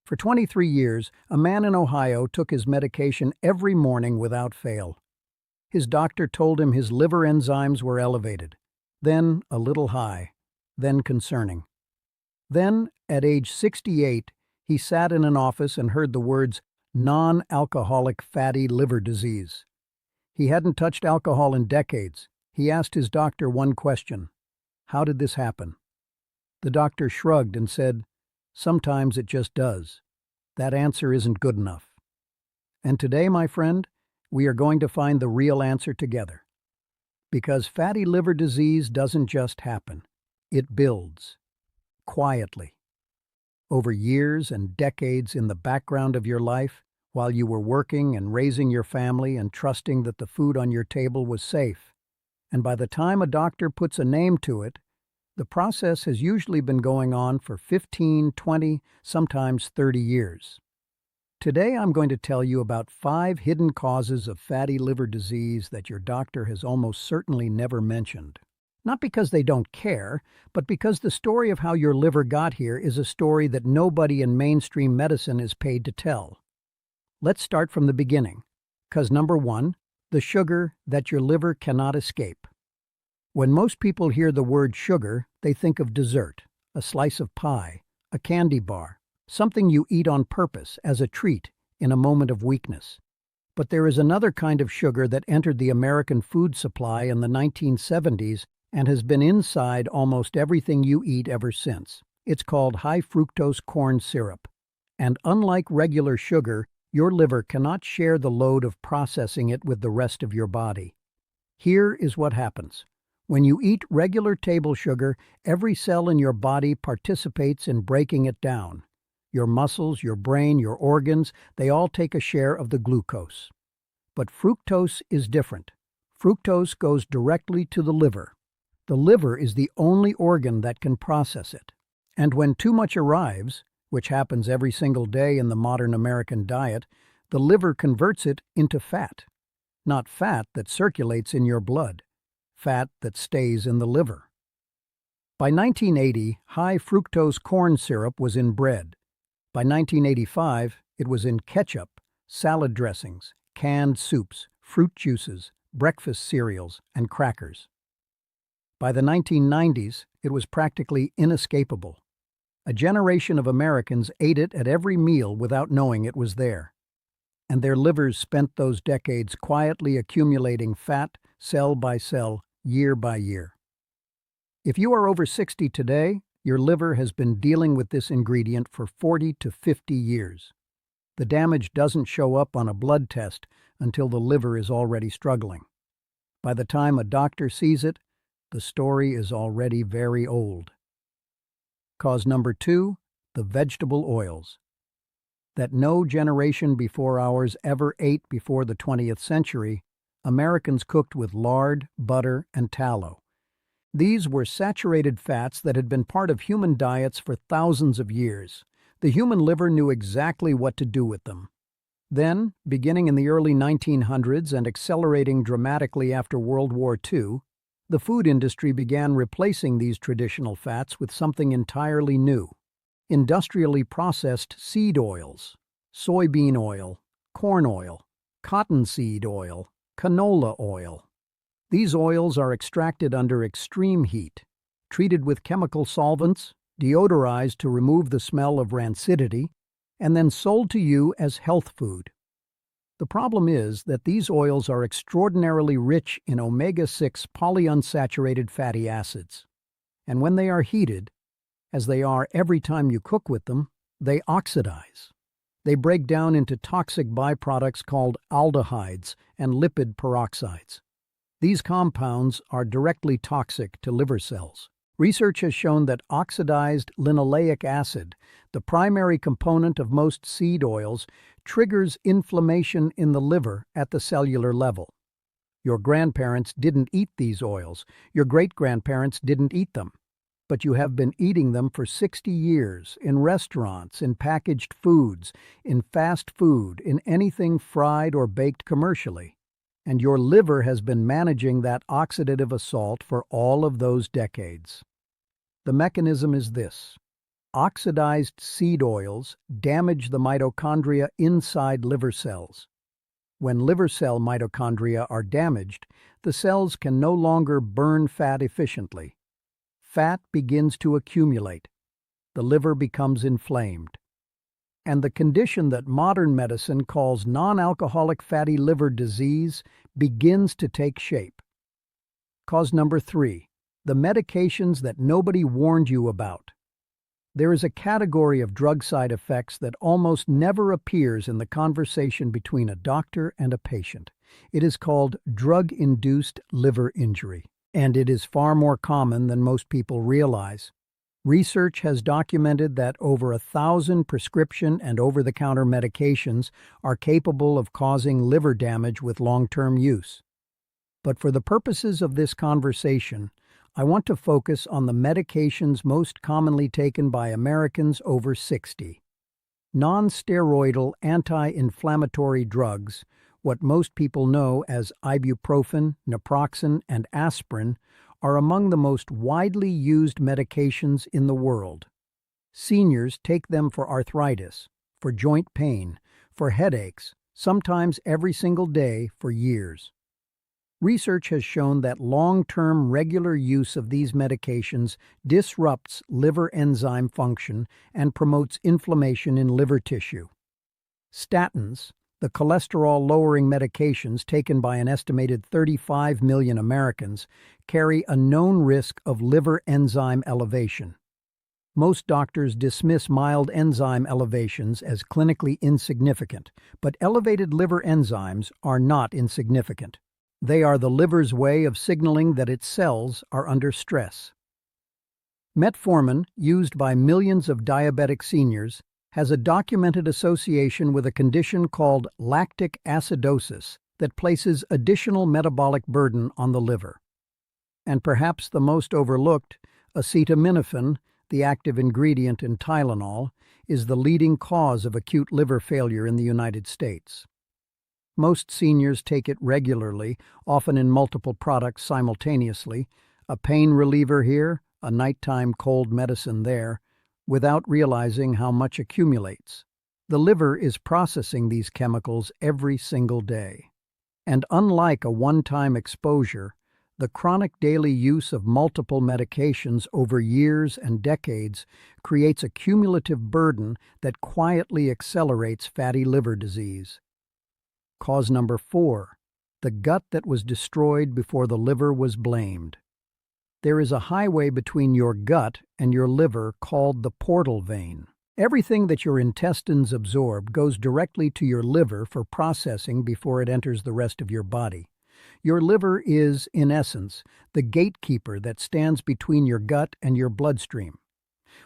For 23 years, a man in Ohio took his medication every morning without fail. His doctor told him his liver enzymes were elevated, then a little high, then concerning. Then, at age 68, he sat in an office and heard the words non-alcoholic fatty liver disease. He hadn't touched alcohol in decades. He asked his doctor one question: how did this happen? The doctor shrugged and said, sometimes it just does. That answer isn't good enough. And today, my friend, we are going to find the real answer together. Because fatty liver disease doesn't just happen. It builds. Quietly. Over years and decades in the background of your life, while you were working and raising your family and trusting that the food on your table was safe. And by the time a doctor puts a name to it, the process has usually been going on for 15, 20, sometimes 30 years. Today I'm going to tell you about 5 hidden causes of fatty liver disease that your doctor has almost certainly never mentioned. Not because they don't care, but because the story of how your liver got here is a story that nobody in mainstream medicine is paid to tell. Let's start from the beginning. Cause number 1, the sugar that your liver cannot escape. When most people hear the word sugar, they think of dessert, a slice of pie, a candy bar, something you eat on purpose as a treat in a moment of weakness. But there is another kind of sugar that entered the American food supply in the 1970s and has been inside almost everything you eat ever since. It's called high fructose corn syrup. And unlike regular sugar, your liver cannot share the load of processing it with the rest of your body. Here is what happens. When you eat regular table sugar, every cell in your body participates in breaking it down. Your muscles, your brain, your organs, they all take a share of the glucose. But fructose is different. Fructose goes directly to the liver. The liver is the only organ that can process it. And when too much arrives, which happens every single day in the modern American diet, the liver converts it into fat. Not fat that circulates in your blood. Fat that stays in the liver. By 1980, high fructose corn syrup was in bread. By 1985, it was in ketchup, salad dressings, canned soups, fruit juices, breakfast cereals, and crackers. By the 1990s, it was practically inescapable. A generation of Americans ate it at every meal without knowing it was there. And their livers spent those decades quietly accumulating fat, cell by cell, year by year. If you are over 60 today, your liver has been dealing with this ingredient for 40 to 50 years. The damage doesn't show up on a blood test until the liver is already struggling. By the time a doctor sees it, the story is already very old. Cause number 2, the vegetable oils. That no generation before ours ever ate before the 20th century, Americans cooked with lard, butter, and tallow. These were saturated fats that had been part of human diets for thousands of years. The human liver knew exactly what to do with them. Then, beginning in the early 1900s and accelerating dramatically after World War II, the food industry began replacing these traditional fats with something entirely new: industrially processed seed oils, soybean oil, corn oil, cottonseed oil, canola oil. These oils are extracted under extreme heat, treated with chemical solvents, deodorized to remove the smell of rancidity, and then sold to you as health food. The problem is that these oils are extraordinarily rich in omega-6 polyunsaturated fatty acids. And when they are heated, as they are every time you cook with them, they oxidize. They break down into toxic byproducts called aldehydes and lipid peroxides. These compounds are directly toxic to liver cells. Research has shown that oxidized linoleic acid, the primary component of most seed oils, triggers inflammation in the liver at the cellular level. Your grandparents didn't eat these oils. Your great-grandparents didn't eat them. But you have been eating them for 60 years, in restaurants, in packaged foods, in fast food, in anything fried or baked commercially. And your liver has been managing that oxidative assault for all of those decades. The mechanism is this: oxidized seed oils damage the mitochondria inside liver cells. When liver cell mitochondria are damaged, the cells can no longer burn fat efficiently. Fat begins to accumulate. The liver becomes inflamed. And the condition that modern medicine calls non-alcoholic fatty liver disease begins to take shape. Cause number 3, the medications that nobody warned you about. There is a category of drug side effects that almost never appears in the conversation between a doctor and a patient. It is called drug-induced liver injury, and it is far more common than most people realize. Research has documented that over 1,000 prescription and over-the-counter medications are capable of causing liver damage with long-term use. But for the purposes of this conversation, I want to focus on the medications most commonly taken by Americans over 60. Non-steroidal anti-inflammatory drugs, what most people know as ibuprofen, naproxen, and aspirin, are among the most widely used medications in the world. Seniors take them for arthritis, for joint pain, for headaches, sometimes every single day for years. Research has shown that long-term regular use of these medications disrupts liver enzyme function and promotes inflammation in liver tissue. Statins, the cholesterol-lowering medications taken by an estimated 35 million Americans, carry a known risk of liver enzyme elevation. Most doctors dismiss mild enzyme elevations as clinically insignificant, but elevated liver enzymes are not insignificant. They are the liver's way of signaling that its cells are under stress. Metformin, used by millions of diabetic seniors, has a documented association with a condition called lactic acidosis that places additional metabolic burden on the liver. And perhaps the most overlooked, acetaminophen, the active ingredient in Tylenol, is the leading cause of acute liver failure in the United States. Most seniors take it regularly, often in multiple products simultaneously, a pain reliever here, a nighttime cold medicine there, without realizing how much accumulates. The liver is processing these chemicals every single day. And unlike a one-time exposure, the chronic daily use of multiple medications over years and decades creates a cumulative burden that quietly accelerates fatty liver disease. Cause number 4, the gut that was destroyed before the liver was blamed. There is a highway between your gut and your liver called the portal vein. Everything that your intestines absorb goes directly to your liver for processing before it enters the rest of your body. Your liver is, in essence, the gatekeeper that stands between your gut and your bloodstream.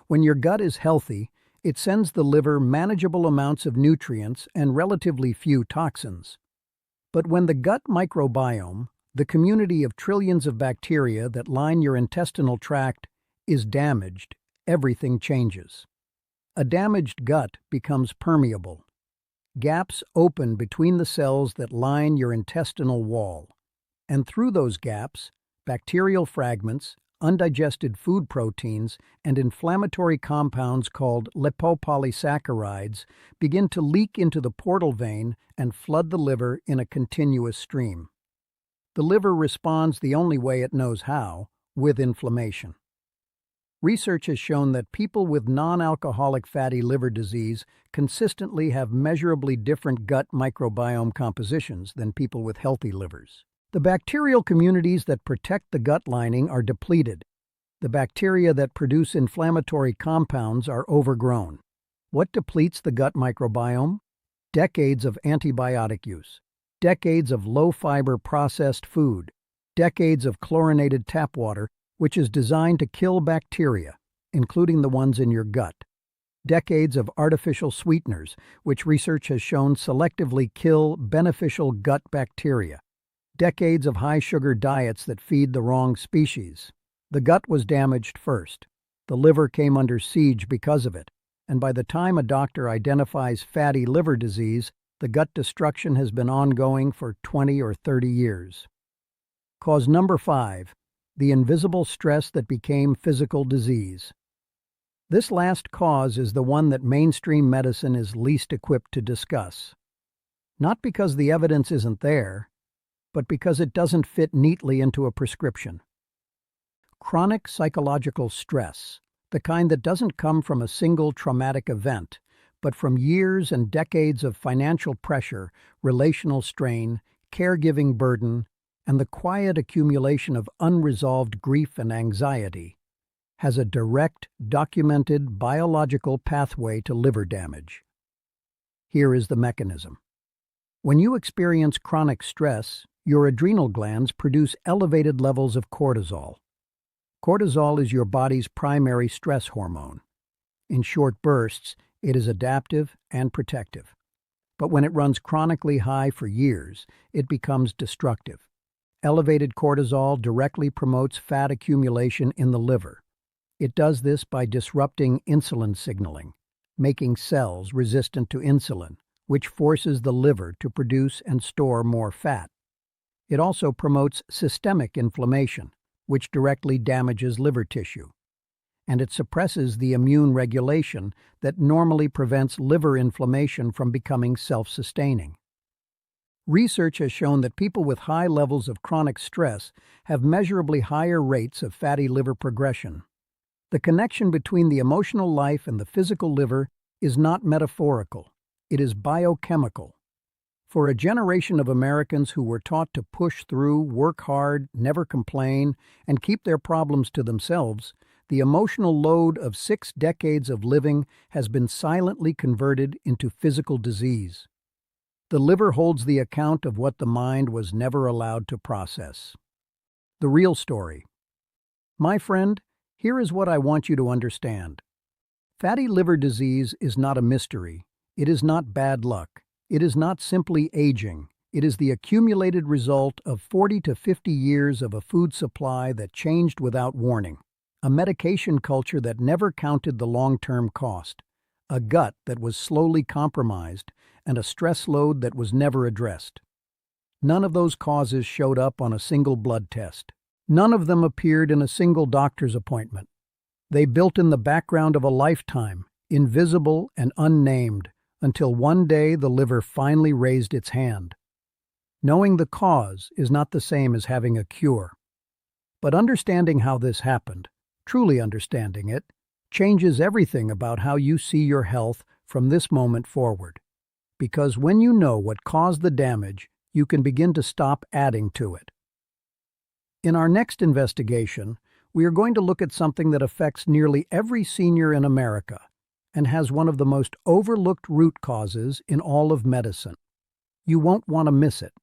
When your gut is healthy, it sends the liver manageable amounts of nutrients and relatively few toxins. But when the gut microbiome, the community of trillions of bacteria that line your intestinal tract, is damaged, everything changes. A damaged gut becomes permeable. Gaps open between the cells that line your intestinal wall. And through those gaps, bacterial fragments, undigested food proteins, and inflammatory compounds called lipopolysaccharides begin to leak into the portal vein and flood the liver in a continuous stream. The liver responds the only way it knows how, with inflammation. Research has shown that people with non-alcoholic fatty liver disease consistently have measurably different gut microbiome compositions than people with healthy livers. The bacterial communities that protect the gut lining are depleted. The bacteria that produce inflammatory compounds are overgrown. What depletes the gut microbiome? Decades of antibiotic use, decades of low-fiber processed food, decades of chlorinated tap water, which is designed to kill bacteria, including the ones in your gut, decades of artificial sweeteners, which research has shown selectively kill beneficial gut bacteria, decades of high-sugar diets that feed the wrong species. The gut was damaged first. The liver came under siege because of it, and by the time a doctor identifies fatty liver disease, the gut destruction has been ongoing for 20 or 30 years. Cause number 5, the invisible stress that became physical disease. This last cause is the one that mainstream medicine is least equipped to discuss. Not because the evidence isn't there, but because it doesn't fit neatly into a prescription. Chronic psychological stress, the kind that doesn't come from a single traumatic event, but from years and decades of financial pressure, relational strain, caregiving burden, and the quiet accumulation of unresolved grief and anxiety, has a direct, documented biological pathway to liver damage. Here is the mechanism. When you experience chronic stress, your adrenal glands produce elevated levels of cortisol. Cortisol is your body's primary stress hormone. In short bursts, it is adaptive and protective. But when it runs chronically high for years, it becomes destructive. Elevated cortisol directly promotes fat accumulation in the liver. It does this by disrupting insulin signaling, making cells resistant to insulin, which forces the liver to produce and store more fat. It also promotes systemic inflammation, which directly damages liver tissue. And it suppresses the immune regulation that normally prevents liver inflammation from becoming self-sustaining. Research has shown that people with high levels of chronic stress have measurably higher rates of fatty liver progression. The connection between the emotional life and the physical liver is not metaphorical, it is biochemical. For a generation of Americans who were taught to push through, work hard, never complain, and keep their problems to themselves, the emotional load of 6 decades of living has been silently converted into physical disease. The liver holds the account of what the mind was never allowed to process. The real story. My friend, here is what I want you to understand. Fatty liver disease is not a mystery. It is not bad luck. It is not simply aging. It is the accumulated result of 40 to 50 years of a food supply that changed without warning, a medication culture that never counted the long-term cost, a gut that was slowly compromised, and a stress load that was never addressed. None of those causes showed up on a single blood test. None of them appeared in a single doctor's appointment. They built in the background of a lifetime, invisible and unnamed, until one day the liver finally raised its hand. Knowing the cause is not the same as having a cure. But understanding how this happened, truly understanding it, changes everything about how you see your health from this moment forward. Because when you know what caused the damage, you can begin to stop adding to it. In our next investigation, we are going to look at something that affects nearly every senior in America and has one of the most overlooked root causes in all of medicine. You won't want to miss it.